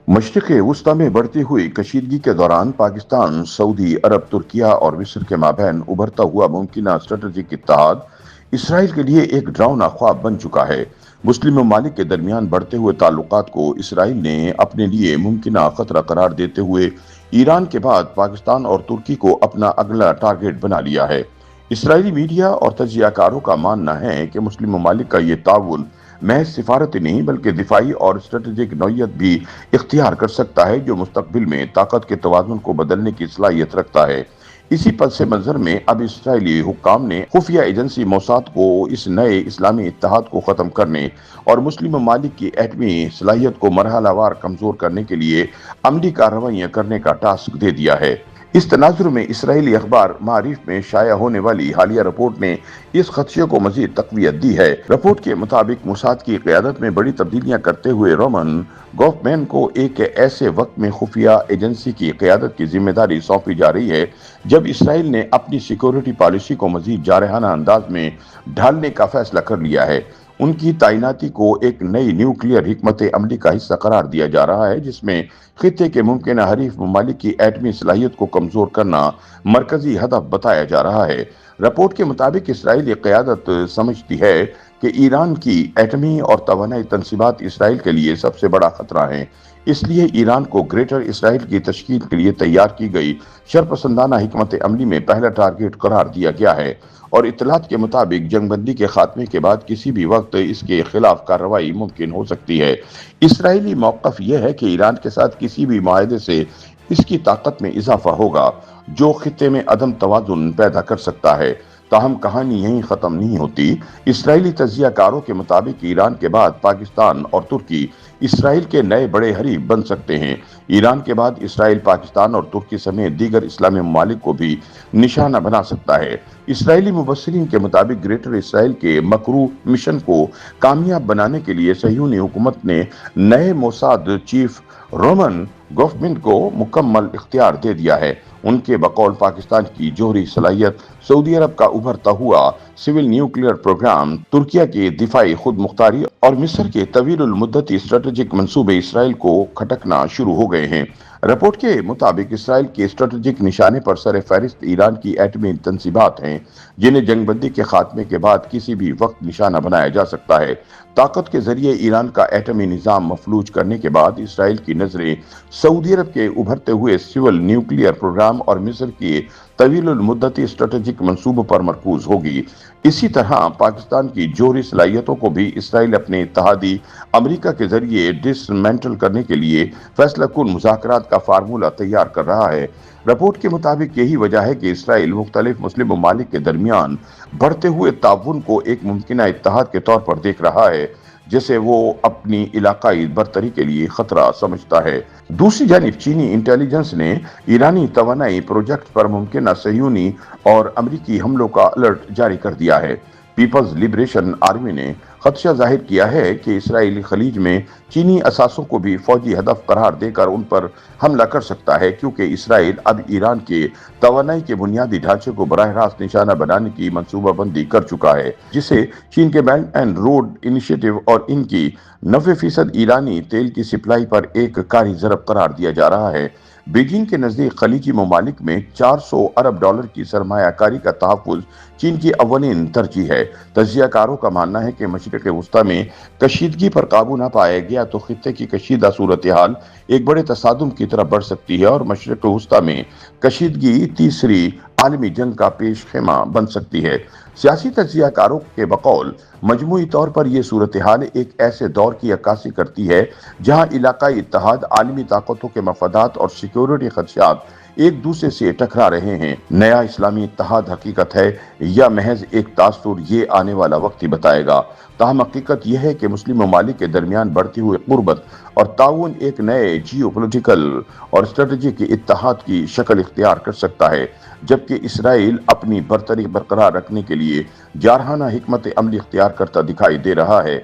मशरिक़ वुस्ता में बढ़ती हुई कशीदगी के दौरान पाकिस्तान, सऊदी अरब, तुर्किया और मिस्र के माबैन उभरता हुआ मुमकिन स्ट्रेटेजिक इत्तेहाद इसराइल के लिए एक डरावना ख्वाब बन चुका है। मुस्लिम ममालिक के दरमियान बढ़ते हुए ताल्लुकात को इसराइल ने अपने लिए मुमकिन खतरा करार देते हुए ईरान के बाद पाकिस्तान और तुर्की को अपना अगला टारगेट बना लिया है। इसराइली मीडिया और तजियाकारों का मानना है कि मुस्लिम ममालिक का ये ताउन महज सिफारती नहीं बल्कि दिफाई और स्ट्रेटेजिक नौयत भी इख्तियार कर सकता है, जो मुस्तकबिल में ताकत के तवाज़ुन को बदलने की सलाहियत रखता है। इसी पस मंजर में अब इसराइली हुक्काम ने खुफिया एजेंसी मोसाद को इस नए इस्लामी इत्तेहाद को ख़त्म करने और मुस्लिम ममालिक की एटमी सलाहियत को मरहलावार कमज़ोर करने के लिए अमली कार्रवाइयाँ करने का टास्क दे दिया है। इस तनाजुर में इसराइली अखबार मारिफ में शाया होने वाली हालिया रिपोर्ट ने इस खदशे को मजीद तकवीत दी है। रिपोर्ट के मुताबिक मोसाद की क़यादत में बड़ी तब्दीलियां करते हुए रोमन गॉफमैन को एक ऐसे वक्त में खुफिया एजेंसी की क़यादत की जिम्मेदारी सौंपी जा रही है जब इसराइल ने अपनी सिक्योरिटी पॉलिसी को मजीद जारहाना अंदाज में ढालने का फैसला कर लिया है। उनकी तैनाती को एक नई न्यूक्लियर हिकमत अमली का हिस्सा करार दिया जा रहा है, जिसमें खित्ते के मुमकिन हरीफ ममालिक की एटमी सलाहियत को कमजोर करना मरकजी हदफ बताया जा रहा है। रिपोर्ट के मुताबिक इसराइली क़यादत समझती है कि ईरान की एटमी और तवानाई तनसीबात इसराइल के लिए सबसे बड़ा खतरा है। इसलिए ईरान को ग्रेटर इसराइल की तश्कील के लिए तैयार की गई शरपसंदाना हिकमत अमली में पहला टारगेट करार दिया गया है और इत्तलात के मुताबिक जंगबंदी के खात्मे के बाद किसी भी वक्त इसके खिलाफ कार्रवाई मुमकिन हो सकती है। इसराइली मौक़िफ़ यह है कि ईरान के साथ किसी भी मुआहदे से इसकी ताकत में इजाफा होगा, जो खित्ते में अदम तवाज़ुन पैदा कर सकता है। ताहम कहानी यहीं ख़त्म नहीं होती। इसराइली तजियाकारों के मुताबिक ईरान के बाद पाकिस्तान और तुर्की इसराइल के नए बड़े हरीफ बन सकते हैं। ईरान के बाद इसराइल पाकिस्तान और तुर्की समेत दीगर इस्लामी ममालिक को भी निशाना बना सकता है। इसराइली मुबस्सिरीन के मुताबिक ग्रेटर इसराइल के मकरू मिशन को कामयाब बनाने के लिए सह्यूनी हुकूमत ने नए मोसाद चीफ रोमन गवर्नमेंट को मुकम्मल इख्तियार दे दिया है। उनके बकौल पाकिस्तान की जोहरी सलाहियत, सऊदी अरब का उभरता हुआ सिविल न्यूक्लियर प्रोग्राम, तुर्किया की दिफाई खुद मुख्तारी और मिस्र के तवीलुल मुद्दती स्ट्रेटेजिक मंसूबे इसराइल को खटकना शुरू हो गए हैं। रिपोर्ट के मुताबिक इसराइल के स्ट्रेटेजिक निशाने पर सर फहरिस्त ईरान की एटमी तनसीबात हैं, जिन्हें जंगबंदी के खात्मे के बाद किसी भी वक्त निशाना बनाया जा सकता है। ताकत के जरिए ईरान का एटमी निज़ाम मफलूज करने के बाद इसराइल की नजरें सऊदी अरब के उभरते हुए सिविल न्यूक्लियर प्रोग्राम और मिस्र के तवीलुल मुद्दती स्ट्रेटेजिक मंसूबों पर मरकूज होगी। इसी तरह पाकिस्तान की जोहरी सलाहियतों को भी इसराइल अपने इत्तेहादी अमेरिका के जरिए डिसमेंटल करने के लिए फैसला कुन मुज़ाकरात का फार्मूला तैयार कर रहा है। रिपोर्ट के मुताबिक यही वजह है कि इसराइल मुख्तलिफ मुस्लिम ममालिक के दरमियान बढ़ते हुए ताउन को एक मुमकिन इत्तेहाद के तौर पर देख रहा है, जिसे वो अपनी इलाकाई बरतरी के लिए खतरा समझता है। दूसरी जानिब चीनी इंटेलिजेंस ने ईरानी तवानाई प्रोजेक्ट पर मुमकिन सह्यूनी और अमरीकी हमलों का अलर्ट जारी कर दिया है। पीपल्स लिबरेशन आर्मी ने खदशा जाहिर किया है कि इसराइली खलीज में चीनी असासों को भी फौजी हदफ करार देकर उन पर हमला कर सकता है, क्योंकि इसराइल अब ईरान के तवानाई के बुनियादी ढांचे को बराह रास्त निशाना बनाने की मनसूबाबंदी कर चुका है, जिसे चीन के बेल्ट एंड रोड इनिशिएटिव और इनकी 90% ईरानी तेल की सप्लाई पर एक कारी ज़रब करार दिया जा रहा है। बीजिंग के नज़दीक खलीजी ममालिक में 400 अरब डॉलर की सरमायाकारी का तहफ़्फ़ुज़ चीन की अव्वलीन तरजीह है। तजियाकारों का मानना है कि मशरिक़ वुस्ता में कशीदगी पर काबू न पाया गया तो खित्ते की कशीदा सूरत हाल एक बड़े तसादुम की तरफ बढ़ सकती है और मशरिक़ वुस्ता में कशीदगी तीसरी आलमी जंग का पेश खेमा बन सकती है। सियासी तजियाकारों के बकौल मजमूई तौर पर यह सूरत हाल एक ऐसे दौर की अक्कासी करती है जहाँ इलाकाई इत्तेहाद, आलमी ताकतों के मफादात और सिक्योरिटी खदशात एक दूसरे से टकरा रहे हैं। नया इस्लामी इत्तेहाद हकीकत है या महज एक तासुर, ये आने वाला वक्त ही बताएगा। ताहम हकीकत यह है कि मुस्लिम ममालिक के दरमियान बढ़ती हुई कुर्बत और ताउन एक नए जियो पोलिटिकल और स्ट्रेटजिक इत्तेहाद की शक्ल इख्तियार कर सकता है, जबकि इसराइल अपनी बरतरी बरकरार रखने के लिए जारहाना हिकमत अमली इख्तियार करता दिखाई दे रहा है।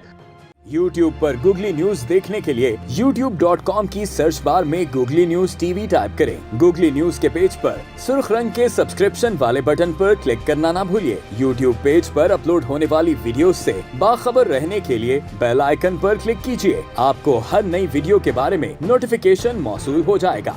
YouTube पर गूगली न्यूज देखने के लिए youtube.com की सर्च बार में गूगली न्यूज टीवी टाइप करें। गूगली न्यूज के पेज पर सुर्ख रंग के सब्सक्रिप्शन वाले बटन पर क्लिक करना ना भूलिए। YouTube पेज पर अपलोड होने वाली वीडियोस से बाखबर रहने के लिए बेल आइकन पर क्लिक कीजिए। आपको हर नई वीडियो के बारे में नोटिफिकेशन मौसूल हो जाएगा।